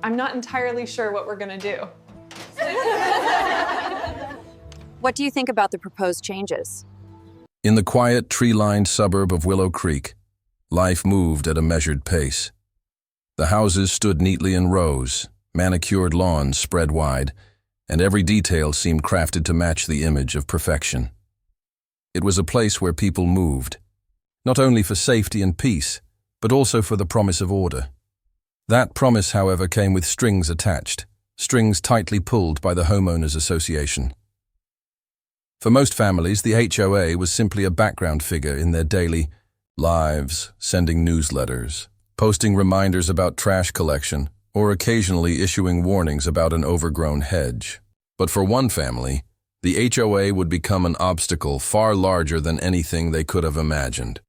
I'm not entirely sure what we're gonna do. What do you think about the proposed changes? In the quiet, tree-lined suburb of Willow Creek, life moved at a measured pace. The houses stood neatly in rows, manicured lawns spread wide, and every detail seemed crafted to match the image of perfection. It was a place where people moved, not only for safety and peace, but also for the promise of order. That promise, however, came with strings attached, strings tightly pulled by the Homeowners Association. For most families, the HOA was simply a background figure in their daily lives, sending newsletters, posting reminders about trash collection, or occasionally issuing warnings about an overgrown hedge. But for one family, the HOA would become an obstacle far larger than anything they could have imagined.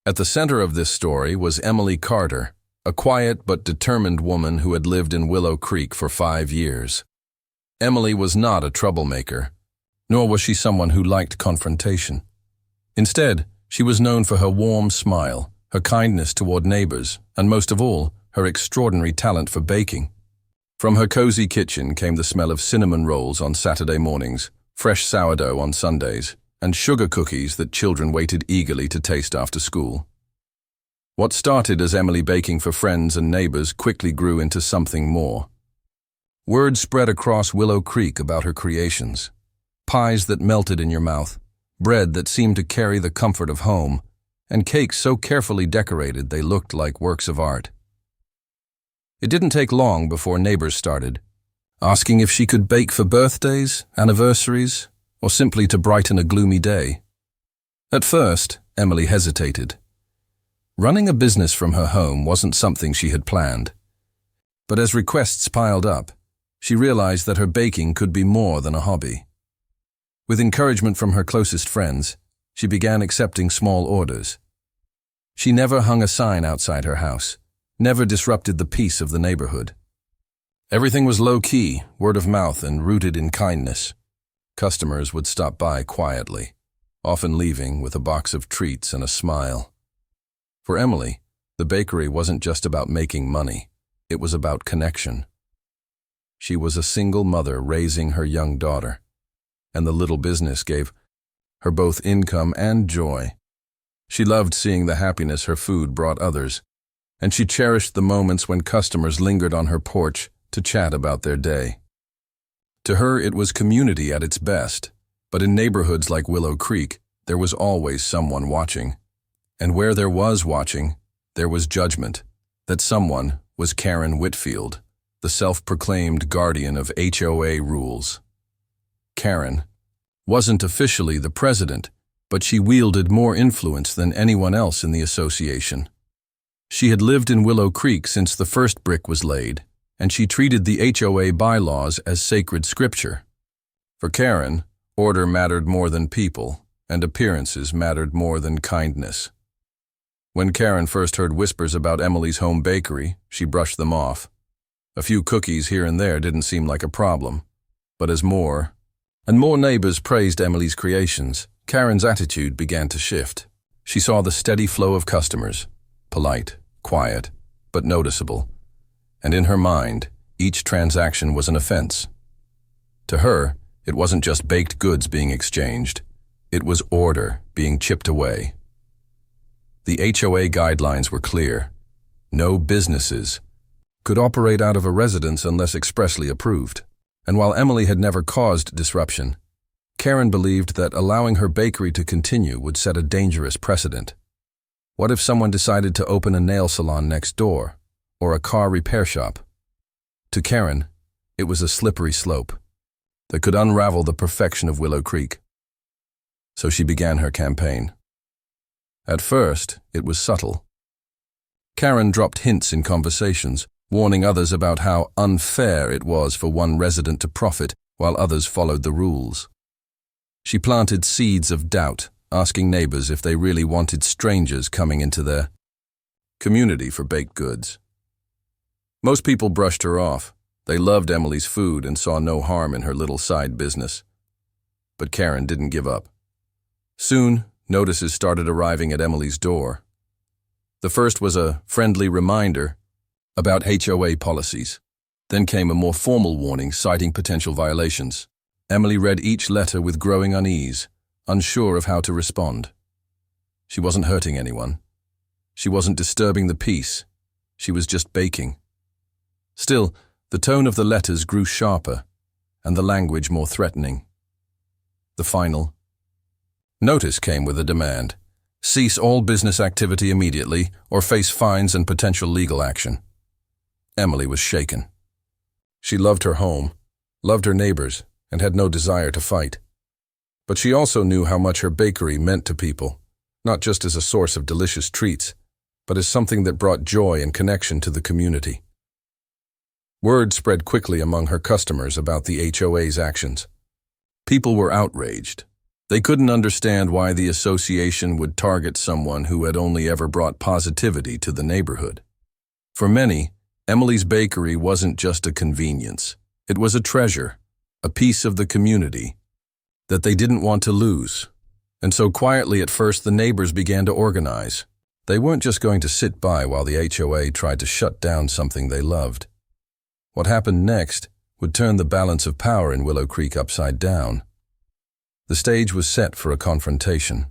At the center of this story was Emily Carter, a quiet but determined woman who had lived in Willow Creek for 5 years. Emily was not a troublemaker, nor was she someone who liked confrontation. Instead, she was known for her warm smile, her kindness toward neighbors, and most of all, her extraordinary talent for baking. From her cozy kitchen came the smell of cinnamon rolls on Saturday mornings, fresh sourdough on Sundays, and sugar cookies that children waited eagerly to taste after school. What started as Emily baking for friends and neighbors quickly grew into something more. Word spread across Willow Creek about her creations. Pies that melted in your mouth, bread that seemed to carry the comfort of home, and cakes so carefully decorated they looked like works of art. It didn't take long before neighbors started, asking if she could bake for birthdays, anniversaries, or simply to brighten a gloomy day. At first, Emily hesitated. Running a business from her home wasn't something she had planned. But as requests piled up, she realized that her baking could be more than a hobby. With encouragement from her closest friends, she began accepting small orders. She never hung a sign outside her house, never disrupted the peace of the neighborhood. Everything was low-key, word of mouth, and rooted in kindness. Customers would stop by quietly, often leaving with a box of treats and a smile. For Emily, the bakery wasn't just about making money, it was about connection. She was a single mother raising her young daughter, and the little business gave her both income and joy. She loved seeing the happiness her food brought others, and she cherished the moments when customers lingered on her porch to chat about their day. To her, it was community at its best, but in neighborhoods like Willow Creek, there was always someone watching. And where there was watching, there was judgment. That someone was Karen Whitfield, the self-proclaimed guardian of HOA rules. Karen wasn't officially the president, but she wielded more influence than anyone else in the association. She had lived in Willow Creek since the first brick was laid, and she treated the HOA bylaws as sacred scripture. For Karen, order mattered more than people, and appearances mattered more than kindness. When Karen first heard whispers about Emily's home bakery, she brushed them off. A few cookies here and there didn't seem like a problem, but as more and more neighbors praised Emily's creations, Karen's attitude began to shift. She saw the steady flow of customers, polite, quiet, but noticeable, and in her mind, each transaction was an offense. To her, it wasn't just baked goods being exchanged, it was order being chipped away. The HOA guidelines were clear. No businesses could operate out of a residence unless expressly approved. And while Emily had never caused disruption, Karen believed that allowing her bakery to continue would set a dangerous precedent. What if someone decided to open a nail salon next door, or a car repair shop? To Karen, it was a slippery slope that could unravel the perfection of Willow Creek. So she began her campaign. At first, it was subtle. Karen dropped hints in conversations, warning others about how unfair it was for one resident to profit while others followed the rules. She planted seeds of doubt, asking neighbors if they really wanted strangers coming into their community for baked goods. Most people brushed her off. They loved Emily's food and saw no harm in her little side business. But Karen didn't give up. Soon, notices started arriving at Emily's door. The first was a friendly reminder, about HOA policies. Then came a more formal warning citing potential violations. Emily read each letter with growing unease, unsure of how to respond. She wasn't hurting anyone. She wasn't disturbing the peace. She was just baking. Still, the tone of the letters grew sharper, and the language more threatening. The final notice came with a demand. Cease all business activity immediately, or face fines and potential legal action. Emily was shaken. She loved her home, loved her neighbors, and had no desire to fight. But she also knew how much her bakery meant to people, not just as a source of delicious treats, but as something that brought joy and connection to the community. Word spread quickly among her customers about the HOA's actions. People were outraged. They couldn't understand why the association would target someone who had only ever brought positivity to the neighborhood. For many, Emily's bakery wasn't just a convenience. It was a treasure, a piece of the community that they didn't want to lose. And so quietly at first the neighbors began to organize. They weren't just going to sit by while the HOA tried to shut down something they loved. What happened next would turn the balance of power in Willow Creek upside down. The stage was set for a confrontation.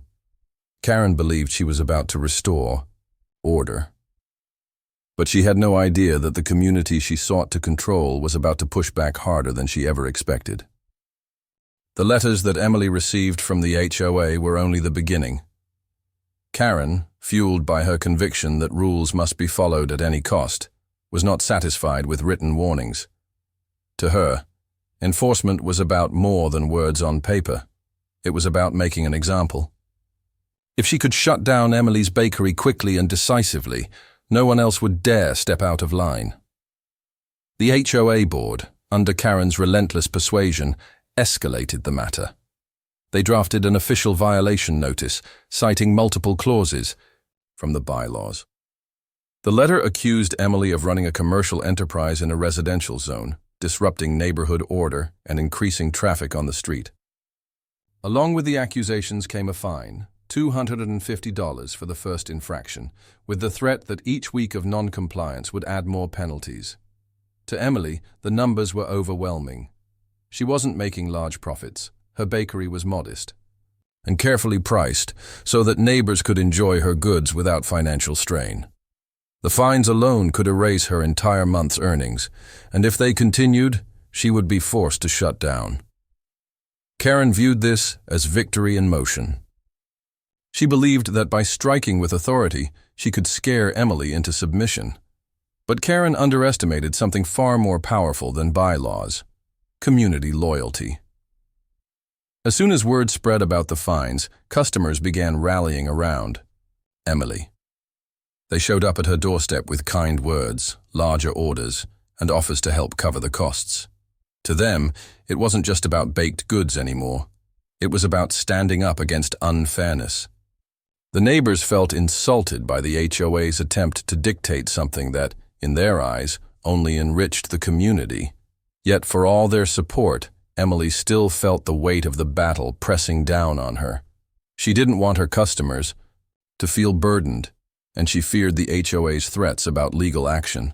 Karen believed she was about to restore order. But she had no idea that the community she sought to control was about to push back harder than she ever expected. The letters that Emily received from the HOA were only the beginning. Karen, fueled by her conviction that rules must be followed at any cost, was not satisfied with written warnings. To her, enforcement was about more than words on paper. It was about making an example. If she could shut down Emily's bakery quickly and decisively, no one else would dare step out of line. The HOA board, under Karen's relentless persuasion, escalated the matter. They drafted an official violation notice, citing multiple clauses from the bylaws. The letter accused Emily of running a commercial enterprise in a residential zone, disrupting neighborhood order and increasing traffic on the street. Along with the accusations came a fine, $250 for the first infraction, with the threat that each week of non-compliance would add more penalties. To Emily, the numbers were overwhelming. She wasn't making large profits. Her bakery was modest and carefully priced so that neighbors could enjoy her goods without financial strain. The fines alone could erase her entire month's earnings, and if they continued, she would be forced to shut down. Karen viewed this as victory in motion. She believed that by striking with authority, she could scare Emily into submission. But Karen underestimated something far more powerful than bylaws: community loyalty. As soon as word spread about the fines, customers began rallying around Emily. They showed up at her doorstep with kind words, larger orders, and offers to help cover the costs. To them, it wasn't just about baked goods anymore. It was about standing up against unfairness. The neighbors felt insulted by the HOA's attempt to dictate something that, in their eyes, only enriched the community. Yet for all their support, Emily still felt the weight of the battle pressing down on her. She didn't want her customers to feel burdened, and she feared the HOA's threats about legal action.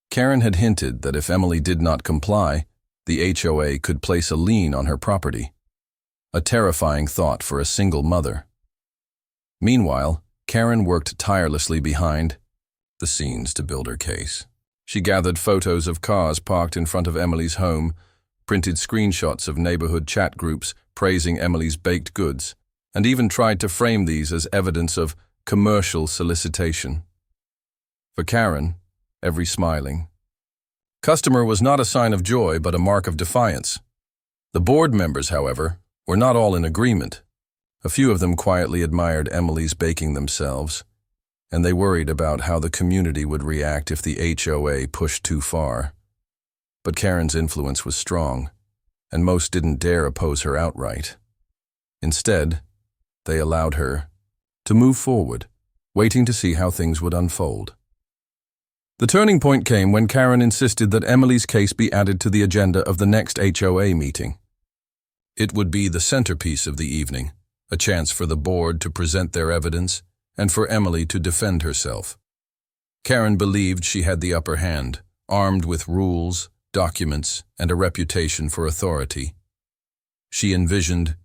Karen had hinted that if Emily did not comply, the HOA could place a lien on her property. A terrifying thought for a single mother. Meanwhile, Karen worked tirelessly behind the scenes to build her case. She gathered photos of cars parked in front of Emily's home, printed screenshots of neighborhood chat groups praising Emily's baked goods, and even tried to frame these as evidence of commercial solicitation. For Karen, every smiling customer was not a sign of joy but a mark of defiance. The board members, however, were not all in agreement. A few of them quietly admired Emily's baking themselves, and they worried about how the community would react if the HOA pushed too far. But Karen's influence was strong, and most didn't dare oppose her outright. Instead, they allowed her to move forward, waiting to see how things would unfold. The turning point came when Karen insisted that Emily's case be added to the agenda of the next HOA meeting. It would be the centerpiece of the evening, a chance for the board to present their evidence and for Emily to defend herself. Karen believed she had the upper hand, armed with rules, documents, and a reputation for authority. She envisioned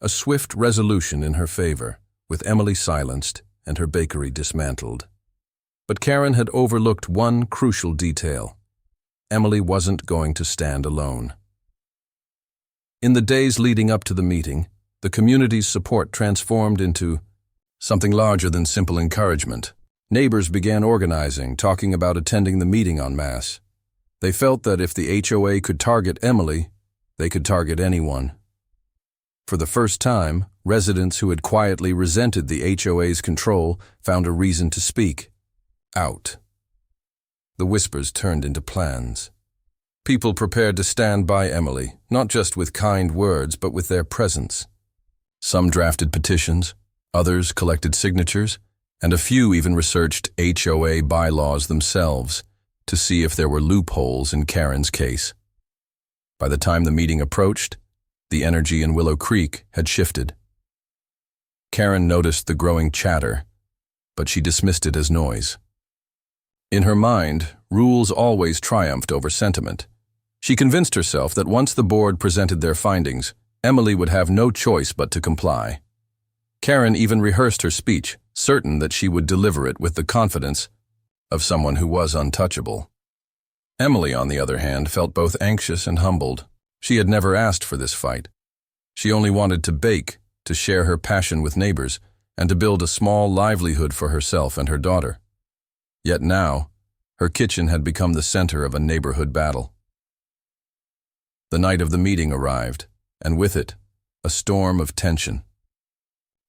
a swift resolution in her favor, with Emily silenced and her bakery dismantled. But Karen had overlooked one crucial detail. Emily wasn't going to stand alone. In the days leading up to the meeting, the community's support transformed into something larger than simple encouragement. Neighbors began organizing, talking about attending the meeting en masse. They felt that if the HOA could target Emily, they could target anyone. For the first time, residents who had quietly resented the HOA's control found a reason to speak out. The whispers turned into plans. People prepared to stand by Emily, not just with kind words, but with their presence. Some drafted petitions, others collected signatures, and a few even researched HOA bylaws themselves to see if there were loopholes in Karen's case. By the time the meeting approached, the energy in Willow Creek had shifted. Karen noticed the growing chatter, but she dismissed it as noise. In her mind, rules always triumphed over sentiment. She convinced herself that once the board presented their findings, Emily would have no choice but to comply. Karen even rehearsed her speech, certain that she would deliver it with the confidence of someone who was untouchable. Emily, on the other hand, felt both anxious and humbled. She had never asked for this fight. She only wanted to bake, to share her passion with neighbors, and to build a small livelihood for herself and her daughter. Yet now, her kitchen had become the center of a neighborhood battle. The night of the meeting arrived, and with it, a storm of tension.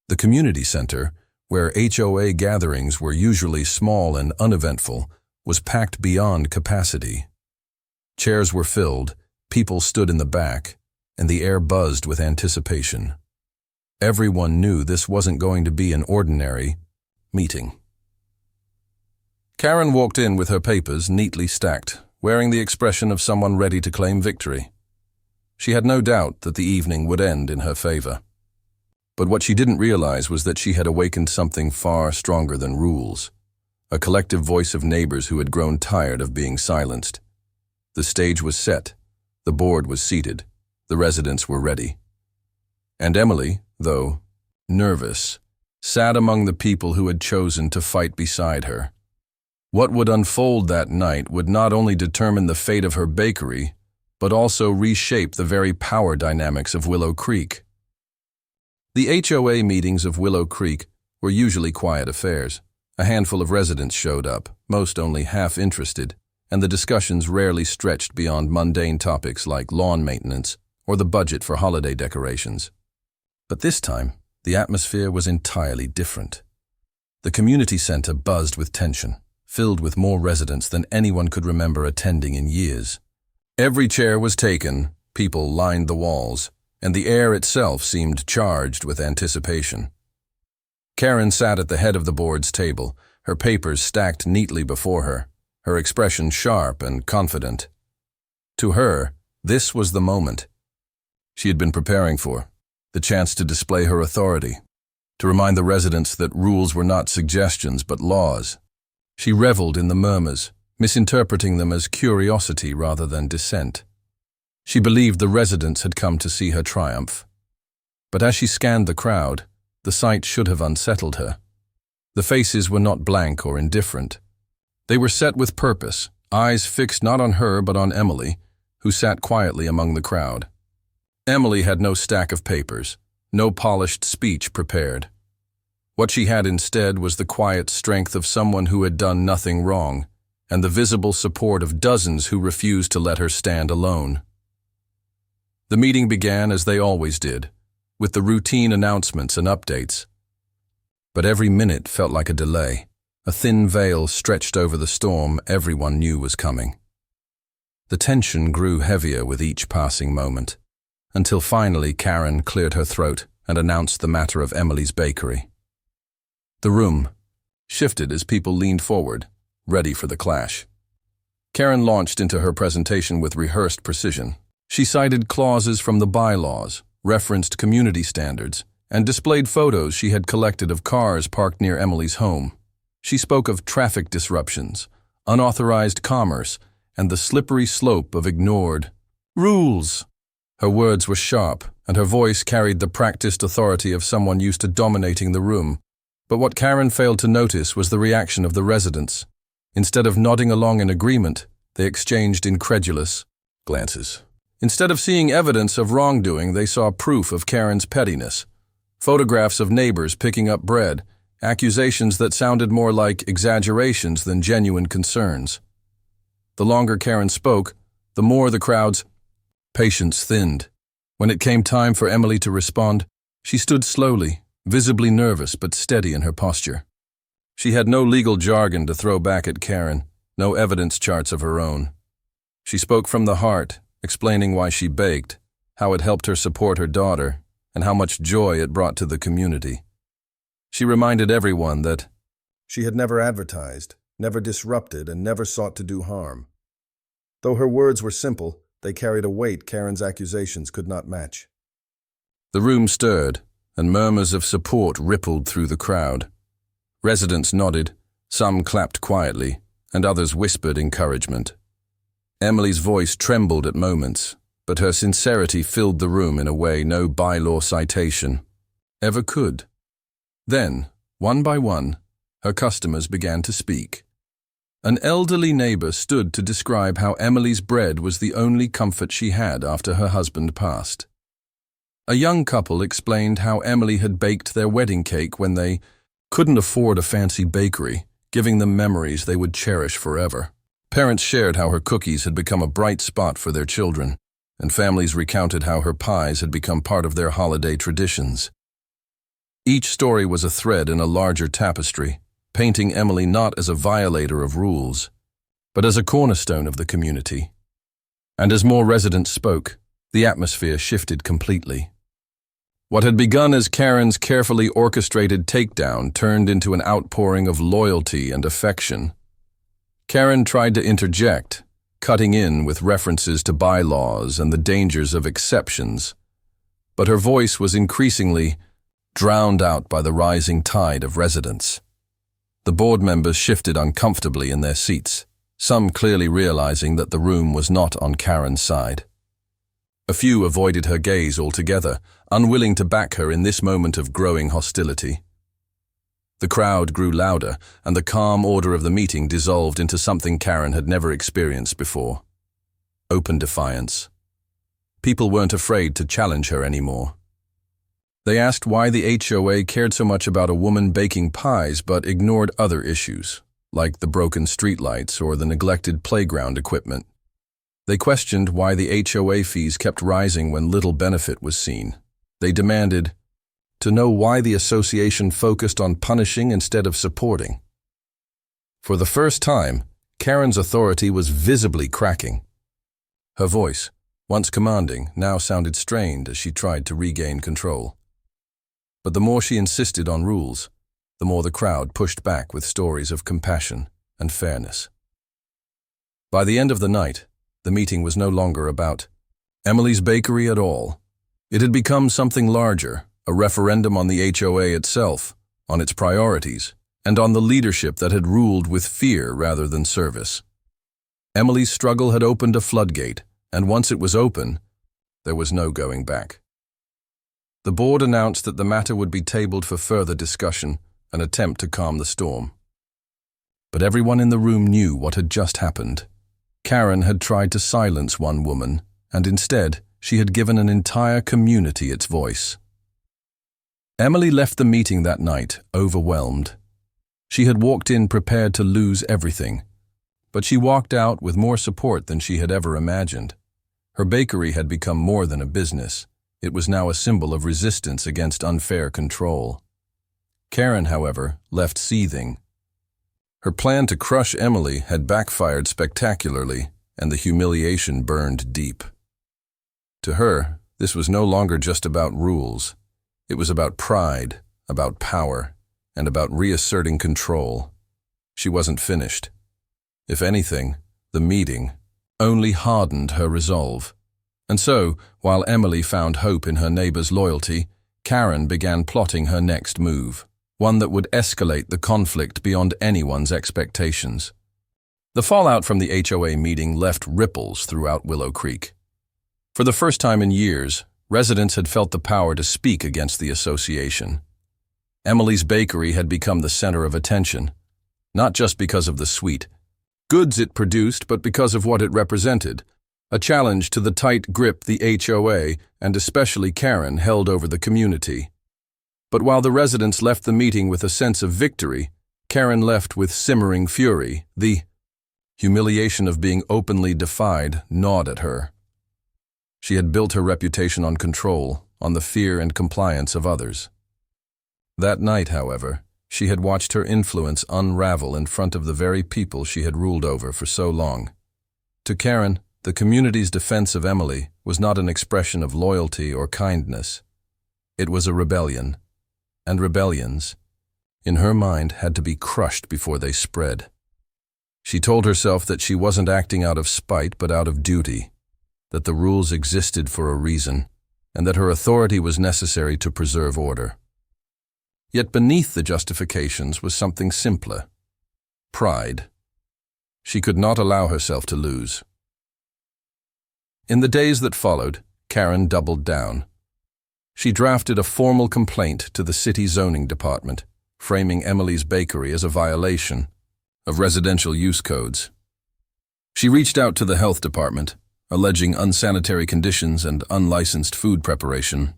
The community center, where HOA gatherings were usually small and uneventful, was packed beyond capacity. Chairs were filled, people stood in the back, and the air buzzed with anticipation. Everyone knew this wasn't going to be an ordinary meeting. Karen walked in with her papers neatly stacked, wearing the expression of someone ready to claim victory. She had no doubt that the evening would end in her favor. But what she didn't realize was that she had awakened something far stronger than rules, a collective voice of neighbors who had grown tired of being silenced. The stage was set, the board was seated, the residents were ready. And Emily, though nervous, sat among the people who had chosen to fight beside her. What would unfold that night would not only determine the fate of her bakery, but also reshape the very power dynamics of Willow Creek. The HOA meetings of Willow Creek were usually quiet affairs. A handful of residents showed up, most only half interested, and the discussions rarely stretched beyond mundane topics like lawn maintenance or the budget for holiday decorations. But this time, the atmosphere was entirely different. The community center buzzed with tension, filled with more residents than anyone could remember attending in years. Every chair was taken, people lined the walls, and the air itself seemed charged with anticipation. Karen sat at the head of the board's table, her papers stacked neatly before her, her expression sharp and confident. To her, this was the moment she had been preparing for, the chance to display her authority, to remind the residents that rules were not suggestions but laws. She reveled in the murmurs, misinterpreting them as curiosity rather than dissent. She believed the residents had come to see her triumph. But as she scanned the crowd, the sight should have unsettled her. The faces were not blank or indifferent. They were set with purpose, eyes fixed not on her but on Emily, who sat quietly among the crowd. Emily had no stack of papers, no polished speech prepared. What she had instead was the quiet strength of someone who had done nothing wrong, and the visible support of dozens who refused to let her stand alone. The meeting began as they always did, with the routine announcements and updates. But every minute felt like a delay. A thin veil stretched over the storm everyone knew was coming. The tension grew heavier with each passing moment, until finally Karen cleared her throat and announced the matter of Emily's bakery. The room shifted as people leaned forward, ready for the clash. Karen launched into her presentation with rehearsed precision. She cited clauses from the bylaws, referenced community standards, and displayed photos she had collected of cars parked near Emily's home. She spoke of traffic disruptions, unauthorized commerce, and the slippery slope of ignored rules. Her words were sharp, and her voice carried the practiced authority of someone used to dominating the room. But what Karen failed to notice was the reaction of the residents. Instead of nodding along in agreement, they exchanged incredulous glances. Instead of seeing evidence of wrongdoing, they saw proof of Karen's pettiness. Photographs of neighbors picking up bread, accusations that sounded more like exaggerations than genuine concerns. The longer Karen spoke, the more the crowd's patience thinned. When it came time for Emily to respond, she stood slowly, visibly nervous but steady in her posture. She had no legal jargon to throw back at Karen, no evidence charts of her own. She spoke from the heart, explaining why she baked, how it helped her support her daughter, and how much joy it brought to the community. She reminded everyone that she had never advertised, never disrupted, and never sought to do harm. Though her words were simple, they carried a weight Karen's accusations could not match. The room stirred, and murmurs of support rippled through the crowd. Residents nodded, some clapped quietly, and others whispered encouragement. Emily's voice trembled at moments, but her sincerity filled the room in a way no bylaw citation ever could. Then, one by one, her customers began to speak. An elderly neighbor stood to describe how Emily's bread was the only comfort she had after her husband passed. A young couple explained how Emily had baked their wedding cake when they couldn't afford a fancy bakery, giving them memories they would cherish forever. Parents shared how her cookies had become a bright spot for their children, and families recounted how her pies had become part of their holiday traditions. Each story was a thread in a larger tapestry, painting Emily not as a violator of rules, but as a cornerstone of the community. And as more residents spoke, the atmosphere shifted completely. What had begun as Karen's carefully orchestrated takedown turned into an outpouring of loyalty and affection. Karen tried to interject, cutting in with references to bylaws and the dangers of exceptions, but her voice was increasingly drowned out by the rising tide of residents. The board members shifted uncomfortably in their seats, some clearly realizing that the room was not on Karen's side. A few avoided her gaze altogether, unwilling to back her in this moment of growing hostility. The crowd grew louder, and the calm order of the meeting dissolved into something Karen had never experienced before: open defiance. People weren't afraid to challenge her anymore. They asked why the HOA cared so much about a woman baking pies but ignored other issues, like the broken streetlights or the neglected playground equipment. They questioned why the HOA fees kept rising when little benefit was seen. They demanded to know why the association focused on punishing instead of supporting. For the first time, Karen's authority was visibly cracking. Her voice, once commanding, now sounded strained as she tried to regain control. But the more she insisted on rules, the more the crowd pushed back with stories of compassion and fairness. By the end of the night, the meeting was no longer about Emily's bakery at all. It had become something larger, a referendum on the HOA itself, on its priorities, and on the leadership that had ruled with fear rather than service. Emily's struggle had opened a floodgate, and once it was open, there was no going back. The board announced that the matter would be tabled for further discussion, an attempt to calm the storm. But everyone in the room knew what had just happened. Karen had tried to silence one woman, and instead, she had given an entire community its voice. Emily left the meeting that night, overwhelmed. She had walked in prepared to lose everything, but she walked out with more support than she had ever imagined. Her bakery had become more than a business. It was now a symbol of resistance against unfair control. Karen, however, left seething. Her plan to crush Emily had backfired spectacularly, and the humiliation burned deep. To her, this was no longer just about rules. It was about pride, about power, and about reasserting control. She wasn't finished. If anything, the meeting only hardened her resolve. And so, while Emily found hope in her neighbor's loyalty, Karen began plotting her next move. one that would escalate the conflict beyond anyone's expectations. The fallout from the HOA meeting left ripples throughout Willow Creek. For the first time in years, residents had felt the power to speak against the association. Emily's Bakery had become the center of attention, not just because of the sweet goods it produced, but because of what it represented, a challenge to the tight grip the HOA, and especially Karen, held over the community. But while the residents left the meeting with a sense of victory, Karen left with simmering fury. The humiliation of being openly defied gnawed at her. She had built her reputation on control, on the fear and compliance of others. That night, however, she had watched her influence unravel in front of the very people she had ruled over for so long. To Karen, the community's defense of Emily was not an expression of loyalty or kindness. It was a rebellion, and rebellions, in her mind, had to be crushed before they spread. She told herself that she wasn't acting out of spite but out of duty, that the rules existed for a reason, and that her authority was necessary to preserve order. Yet beneath the justifications was something simpler: pride. She could not allow herself to lose. In the days that followed, Karen doubled down. She drafted a formal complaint to the city zoning department, framing Emily's Bakery as a violation of residential use codes. She reached out to the health department, alleging unsanitary conditions and unlicensed food preparation.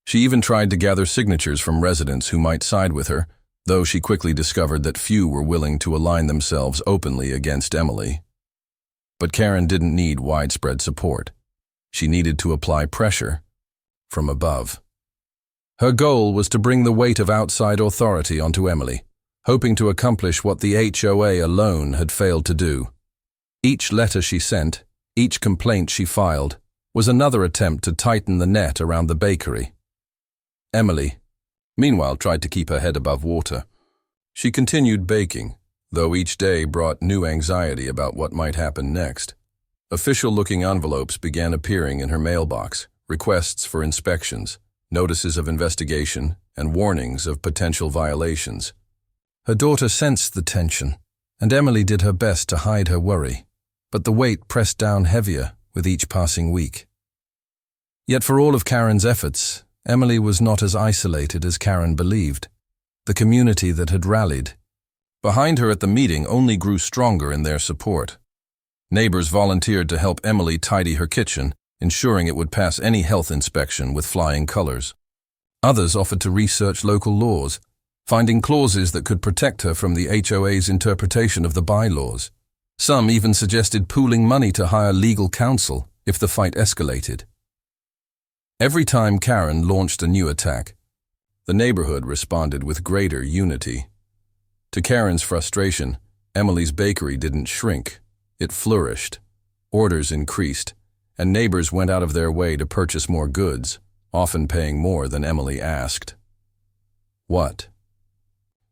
She even tried to gather signatures from residents who might side with her, though she quickly discovered that few were willing to align themselves openly against Emily. But Karen didn't need widespread support. She needed to apply pressure from above. Her goal was to bring the weight of outside authority onto Emily, hoping to accomplish what the HOA alone had failed to do. Each letter she sent, each complaint she filed, was another attempt to tighten the net around the bakery. Emily, meanwhile, tried to keep her head above water. She continued baking, though each day brought new anxiety about what might happen next. Official-looking envelopes began appearing in her mailbox, requests for inspections, notices of investigation, and warnings of potential violations. Her daughter sensed the tension, and Emily did her best to hide her worry, but the weight pressed down heavier with each passing week. Yet for all of Karen's efforts, Emily was not as isolated as Karen believed. The community that had rallied behind her at the meeting only grew stronger in their support. Neighbors volunteered to help Emily tidy her kitchen, ensuring it would pass any health inspection with flying colors. Others offered to research local laws, finding clauses that could protect her from the HOA's interpretation of the bylaws. Some even suggested pooling money to hire legal counsel if the fight escalated. Every time Karen launched a new attack, the neighborhood responded with greater unity. To Karen's frustration, Emily's Bakery didn't shrink. It flourished. Orders increased, and neighbors went out of their way to purchase more goods, often paying more than Emily asked. What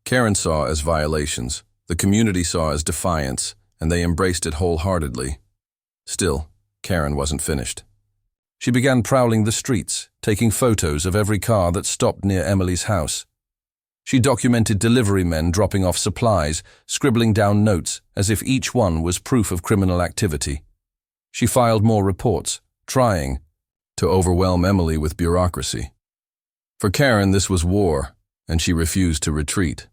Karen saw as violations, the community saw as defiance, and they embraced it wholeheartedly. Still, Karen wasn't finished. She began prowling the streets, taking photos of every car that stopped near Emily's house. She documented delivery men dropping off supplies, scribbling down notes as if each one was proof of criminal activity. She filed more reports, trying to overwhelm Emily with bureaucracy. For Karen, this was war, and she refused to retreat.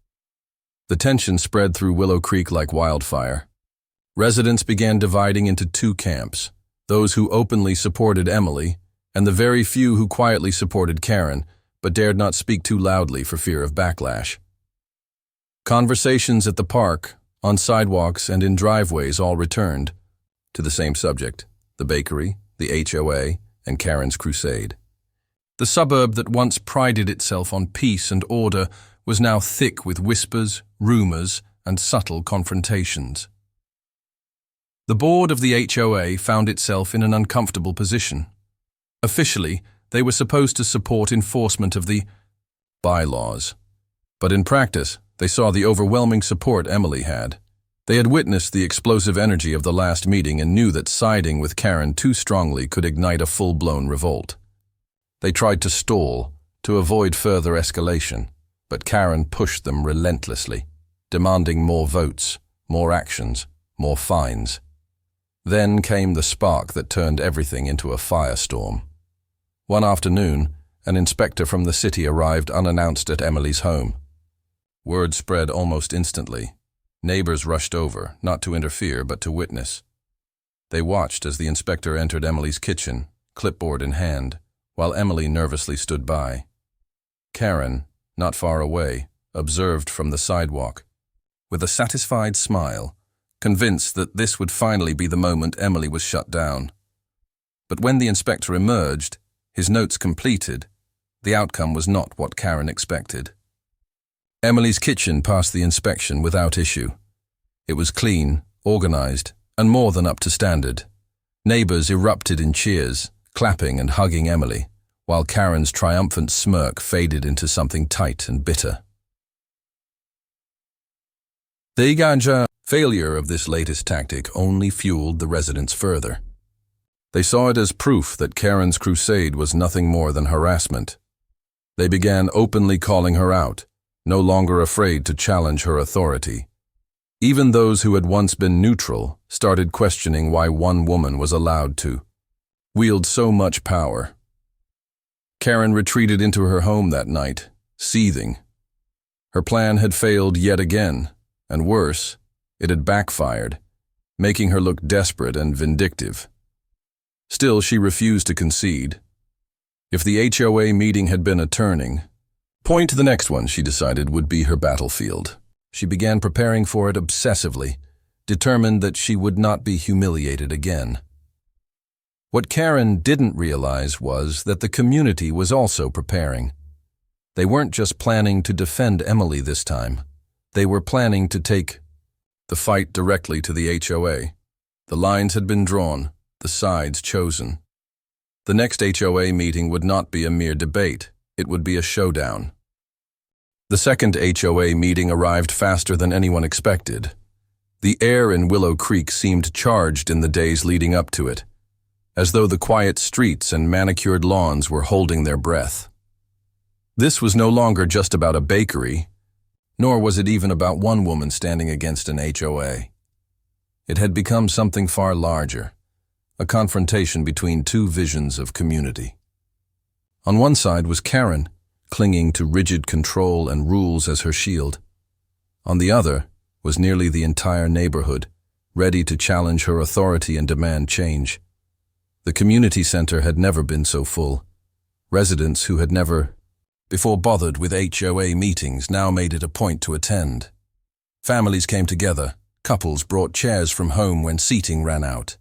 The tension spread through Willow Creek like wildfire. Residents began dividing into two camps: those who openly supported Emily, and the very few who quietly supported Karen, but dared not speak too loudly for fear of backlash. Conversations at the park, on sidewalks, and in driveways all returned to the same subject: the bakery, the HOA, and Karen's crusade. The suburb that once prided itself on peace and order was now thick with whispers, rumors, and subtle confrontations. The board of the HOA found itself in an uncomfortable position. Officially, they were supposed to support enforcement of the bylaws. But in practice, they saw the overwhelming support Emily had. They had witnessed the explosive energy of the last meeting and knew that siding with Karen too strongly could ignite a full-blown revolt. They tried to stall, to avoid further escalation. but Karen pushed them relentlessly, demanding more votes, more actions, more fines. Then came the spark that turned everything into a firestorm. One afternoon, an inspector from the city arrived unannounced at Emily's home. Word spread almost instantly. Neighbors rushed over, not to interfere but to witness. They watched as the inspector entered Emily's kitchen, clipboard in hand, while Emily nervously stood by. Karen, not far away, observed from the sidewalk. With a satisfied smile, convinced that this would finally be the moment Emily was shut down. But when the inspector emerged, his notes completed, the outcome was not what Karen expected. Emily's kitchen passed the inspection without issue. It was clean, organized, and more than up to standard. Neighbors erupted in cheers, clapping and hugging Emily, while Karen's triumphant smirk faded into something tight and bitter. The failure of this latest tactic only fueled the residents further. They saw it as proof that Karen's crusade was nothing more than harassment. They began openly calling her out, no longer afraid to challenge her authority. Even those who had once been neutral started questioning why one woman was allowed to wield so much power. Karen retreated into her home that night, seething. Her plan had failed yet again, and worse, it had backfired, making her look desperate and vindictive. Still, she refused to concede. If the HOA meeting had been a turning point, the next one, she decided, would be her battlefield. She began preparing for it obsessively, determined that she would not be humiliated again. What Karen didn't realize was that the community was also preparing. They weren't just planning to defend Emily this time. They were planning to take the fight directly to the HOA. The lines had been drawn, the sides chosen. The next HOA meeting would not be a mere debate, it would be a showdown. The second HOA meeting arrived faster than anyone expected. The air in Willow Creek seemed charged in the days leading up to it, as though the quiet streets and manicured lawns were holding their breath. This was no longer just about a bakery, nor was it even about one woman standing against an HOA. It had become something far larger, a confrontation between two visions of community. On one side was Karen, clinging to rigid control and rules as her shield. On the other was nearly the entire neighborhood, ready to challenge her authority and demand change. The community center had never been so full. Residents who had never before bothered with HOA meetings now made it a point to attend. Families came together, couples brought chairs from home when seating ran out,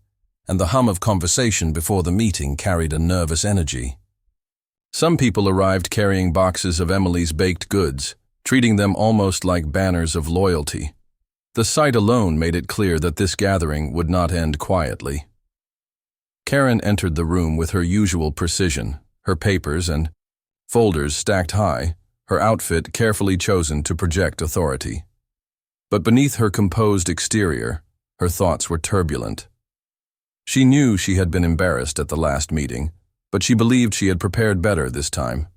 and the hum of conversation before the meeting carried a nervous energy. Some people arrived carrying boxes of Emily's baked goods, treating them almost like banners of loyalty. The sight alone made it clear that this gathering would not end quietly. Karen entered the room with her usual precision, her papers and folders stacked high, her outfit carefully chosen to project authority. But beneath her composed exterior, her thoughts were turbulent. She knew she had been embarrassed at the last meeting, but she believed she had prepared better this time.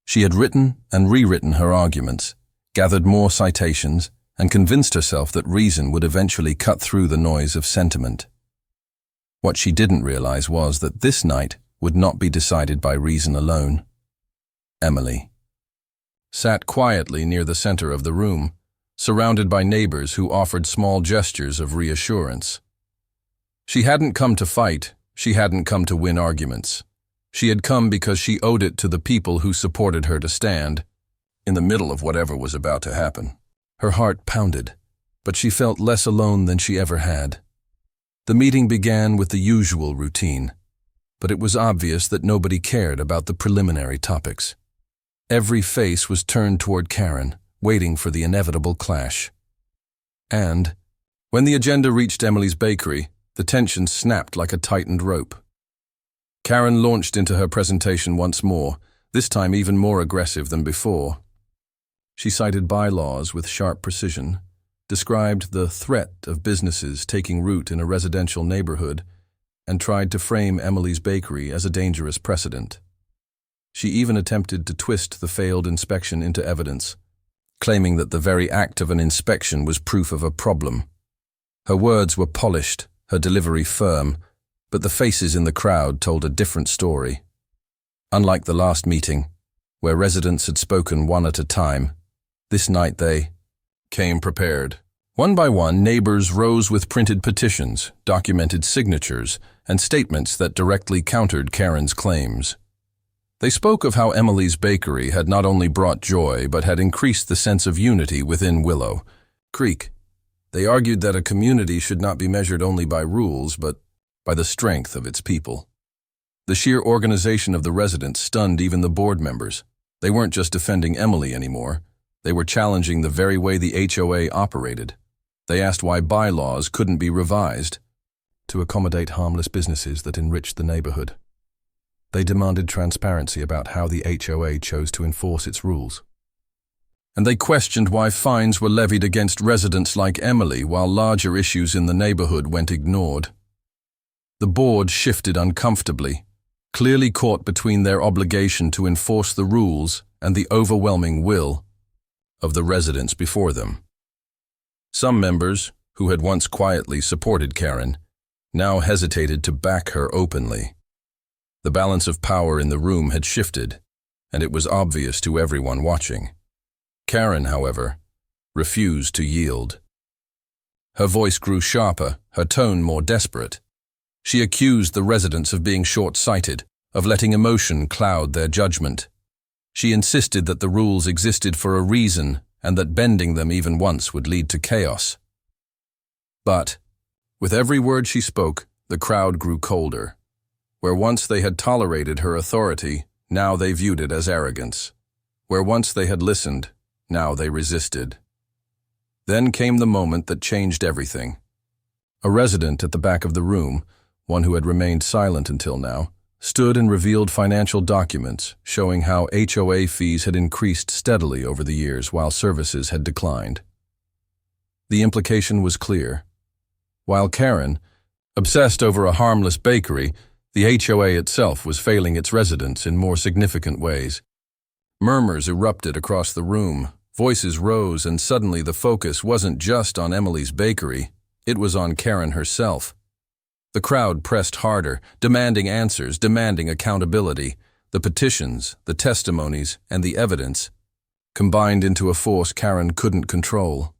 She had written and rewritten her arguments, gathered more citations, and convinced herself that reason would eventually cut through the noise of sentiment. What she didn't realize was that this night would not be decided by reason alone. Emily sat quietly near the center of the room, surrounded by neighbors who offered small gestures of reassurance. She hadn't come to fight, she hadn't come to win arguments. She had come because she owed it to the people who supported her to stand in the middle of whatever was about to happen. Her heart pounded, but she felt less alone than she ever had. The meeting began with the usual routine, but it was obvious that nobody cared about the preliminary topics. Every face was turned toward Karen, waiting for the inevitable clash. And, when the agenda reached Emily's bakery, the tension snapped like a tightened rope. Karen launched into her presentation once more, this time even more aggressive than before. She cited bylaws with sharp precision, described the threat of businesses taking root in a residential neighborhood, and tried to frame Emily's bakery as a dangerous precedent. She even attempted to twist the failed inspection into evidence, claiming that the very act of an inspection was proof of a problem. Her words were polished, her delivery firm, but the faces in the crowd told a different story. Unlike the last meeting, where residents had spoken one at a time, this night they came prepared. One by one, neighbors rose with printed petitions, documented signatures, and statements that directly countered Karen's claims. They spoke of how Emily's bakery had not only brought joy but had increased the sense of unity within Willow Creek. They argued that a community should not be measured only by rules but by the strength of its people. The sheer organization of the residents stunned even the board members. They weren't just defending Emily anymore. They were challenging the very way the HOA operated. They asked why bylaws couldn't be revised to accommodate harmless businesses that enriched the neighborhood. They demanded transparency about how the HOA chose to enforce its rules. And they questioned why fines were levied against residents like Emily while larger issues in the neighborhood went ignored. The board shifted uncomfortably, clearly caught between their obligation to enforce the rules and the overwhelming will of the residents before them. Some members, who had once quietly supported Karen, now hesitated to back her openly. The balance of power in the room had shifted, and it was obvious to everyone watching. Karen, however, refused to yield. Her voice grew sharper, her tone more desperate. She accused the residents of being short-sighted, of letting emotion cloud their judgment. She insisted that the rules existed for a reason and that bending them even once would lead to chaos. But, with every word she spoke, the crowd grew colder. Where once they had tolerated her authority, now they viewed it as arrogance. Where once they had listened, now they resisted. Then came the moment that changed everything. A resident at the back of the room, one who had remained silent until now, stood and revealed financial documents showing how HOA fees had increased steadily over the years while services had declined. The implication was clear. While Karen, obsessed over a harmless bakery, the HOA itself was failing its residents in more significant ways. Murmurs erupted across the room, voices rose, and suddenly the focus wasn't just on Emily's bakery, it was on Karen herself. The crowd pressed harder, demanding answers, demanding accountability. The petitions, the testimonies, and the evidence combined into a force Karen couldn't control.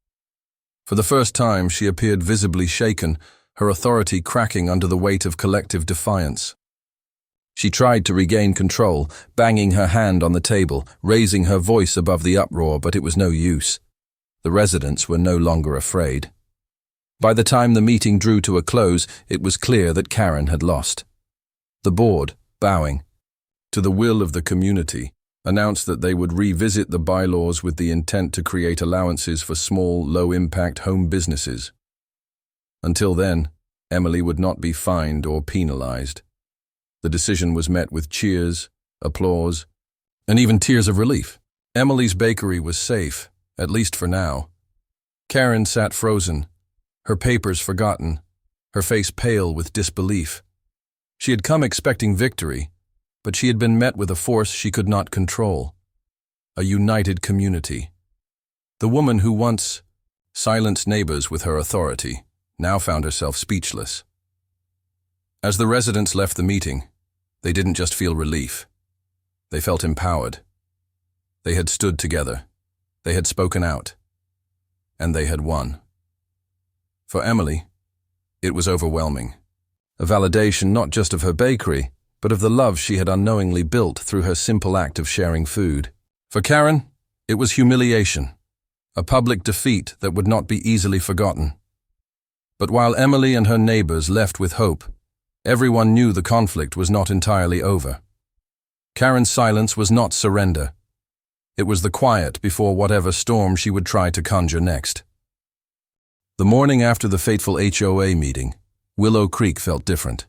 For the first time, she appeared visibly shaken, her authority cracking under the weight of collective defiance. She tried to regain control, banging her hand on the table, raising her voice above the uproar, but it was no use. The residents were no longer afraid. By the time the meeting drew to a close, it was clear that Karen had lost. The board, bowing to the will of the community, announced that they would revisit the bylaws with the intent to create allowances for small, low-impact home businesses. Until then, Emily would not be fined or penalized. The decision was met with cheers, applause, and even tears of relief. Emily's bakery was safe, at least for now. Karen sat frozen, her papers forgotten, her face pale with disbelief. She had come expecting victory, but she had been met with a force she could not control. A united community. The woman who once silenced neighbors with her authority now found herself speechless. As the residents left the meeting, they didn't just feel relief. They felt empowered. They had stood together. They had spoken out. And they had won. For Emily, it was overwhelming. A validation not just of her bakery, but of the love she had unknowingly built through her simple act of sharing food. For Karen, it was humiliation, a public defeat that would not be easily forgotten. But while Emily and her neighbors left with hope, everyone knew the conflict was not entirely over. Karen's silence was not surrender. It was the quiet before whatever storm she would try to conjure next. The morning after the fateful HOA meeting, Willow Creek felt different.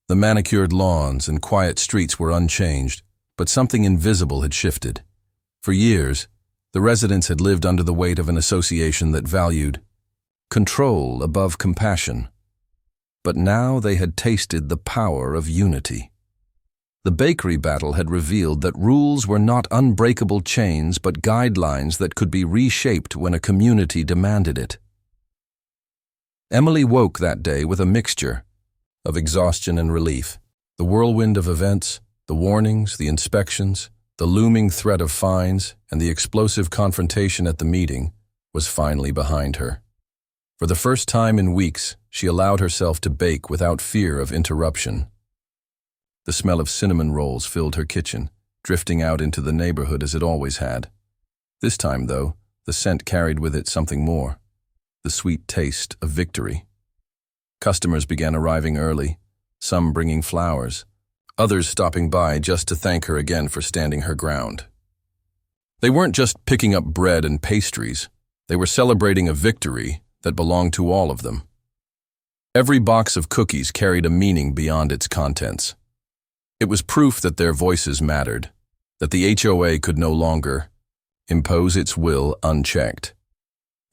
The manicured lawns and quiet streets were unchanged, but something invisible had shifted. For years, the residents had lived under the weight of an association that valued control above compassion. But now they had tasted the power of unity. The bakery battle had revealed that rules were not unbreakable chains but guidelines that could be reshaped when a community demanded it. Emily woke that day with a mixture of exhaustion and relief. The whirlwind of events, the warnings, the inspections, the looming threat of fines, and the explosive confrontation at the meeting was finally behind her. For the first time in weeks, she allowed herself to bake without fear of interruption. The smell of cinnamon rolls filled her kitchen, drifting out into the neighborhood as it always had. This time, though, the scent carried with it something more, the sweet taste of victory. Customers began arriving early, some bringing flowers, others stopping by just to thank her again for standing her ground. They weren't just picking up bread and pastries, they were celebrating a victory that belonged to all of them. Every box of cookies carried a meaning beyond its contents. It was proof that their voices mattered, that the HOA could no longer impose its will unchecked.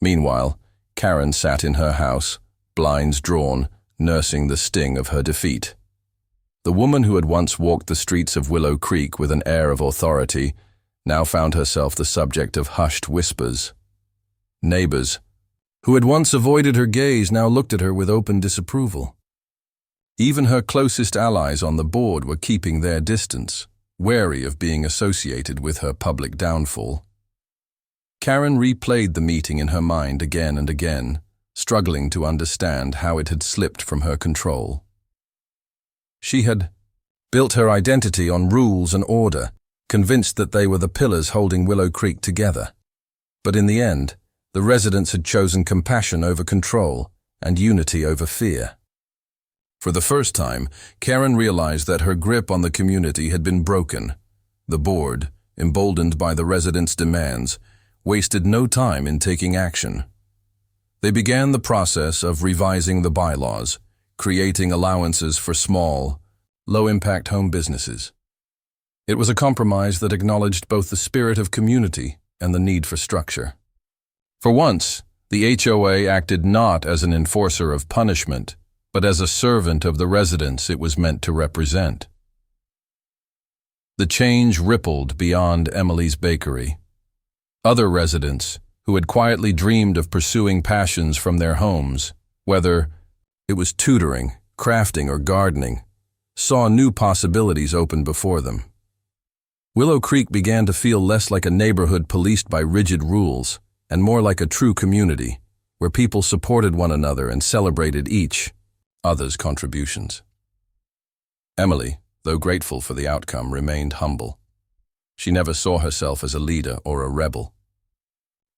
Meanwhile, Karen sat in her house, blinds drawn, nursing the sting of her defeat. The woman who had once walked the streets of Willow Creek with an air of authority now found herself the subject of hushed whispers. Neighbors, who had once avoided her gaze, now looked at her with open disapproval. Even her closest allies on the board were keeping their distance, wary of being associated with her public downfall. Karen replayed the meeting in her mind again and again, struggling to understand how it had slipped from her control. She had built her identity on rules and order, convinced that they were the pillars holding Willow Creek together. But in the end, the residents had chosen compassion over control and unity over fear. For the first time, Karen realized that her grip on the community had been broken. The board, emboldened by the residents' demands, wasted no time in taking action. They began the process of revising the bylaws, creating allowances for small, low-impact home businesses. It was a compromise that acknowledged both the spirit of community and the need for structure. For once, the HOA acted not as an enforcer of punishment, but as a servant of the residents it was meant to represent. The change rippled beyond Emily's bakery. Other residents, who had quietly dreamed of pursuing passions from their homes, whether it was tutoring, crafting, or gardening, saw new possibilities open before them. Willow Creek began to feel less like a neighborhood policed by rigid rules, and more like a true community, where people supported one another and celebrated each other's contributions. Emily, though grateful for the outcome, remained humble. She never saw herself as a leader or a rebel.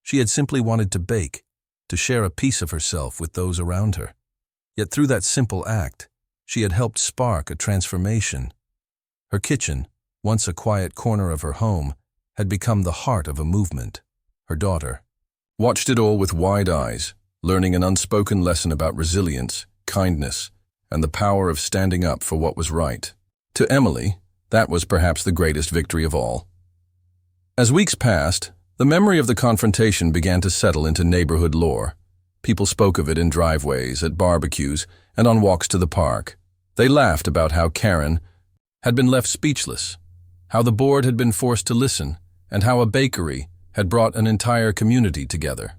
She had simply wanted to bake, to share a piece of herself with those around her. Yet through that simple act, she had helped spark a transformation. Her kitchen, once a quiet corner of her home, had become the heart of a movement. Her daughter watched it all with wide eyes, learning an unspoken lesson about resilience, kindness, and the power of standing up for what was right. To Emily, that was perhaps the greatest victory of all. As weeks passed, the memory of the confrontation began to settle into neighborhood lore. People spoke of it in driveways, at barbecues, and on walks to the park. They laughed about how Karen had been left speechless, how the board had been forced to listen, and how a bakery had brought an entire community together.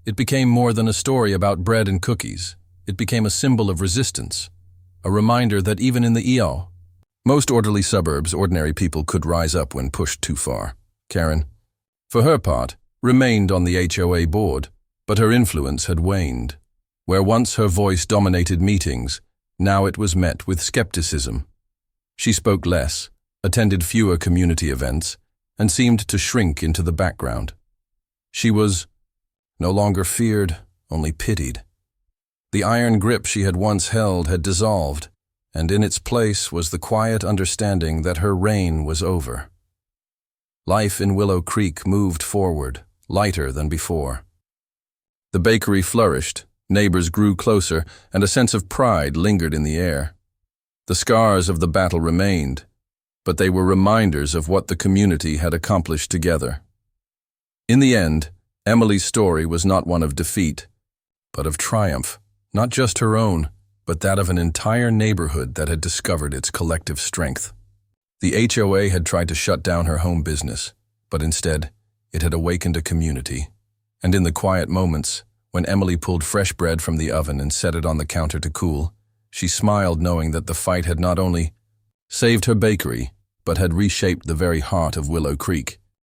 It became more than a story about bread and cookies. It became a symbol of resistance, a reminder that even in the most orderly suburbs, ordinary people could rise up when pushed too far. Karen, for her part, remained on the HOA board, but her influence had waned. Where once her voice dominated meetings, now it was met with skepticism. She spoke less, attended fewer community events, and seemed to shrink into the background. She was no longer feared, only pitied. The iron grip she had once held had dissolved, and in its place was the quiet understanding that her reign was over. Life in Willow Creek moved forward, lighter than before. The bakery flourished, neighbors grew closer, and a sense of pride lingered in the air. The scars of the battle remained, but they were reminders of what the community had accomplished together. In the end, Emily's story was not one of defeat, but of triumph. Not just her own, but that of an entire neighborhood that had discovered its collective strength. The HOA had tried to shut down her home business, but instead, it had awakened a community. And in the quiet moments, when Emily pulled fresh bread from the oven and set it on the counter to cool, she smiled knowing that the fight had not only saved her bakery, but had reshaped the very heart of Willow Creek.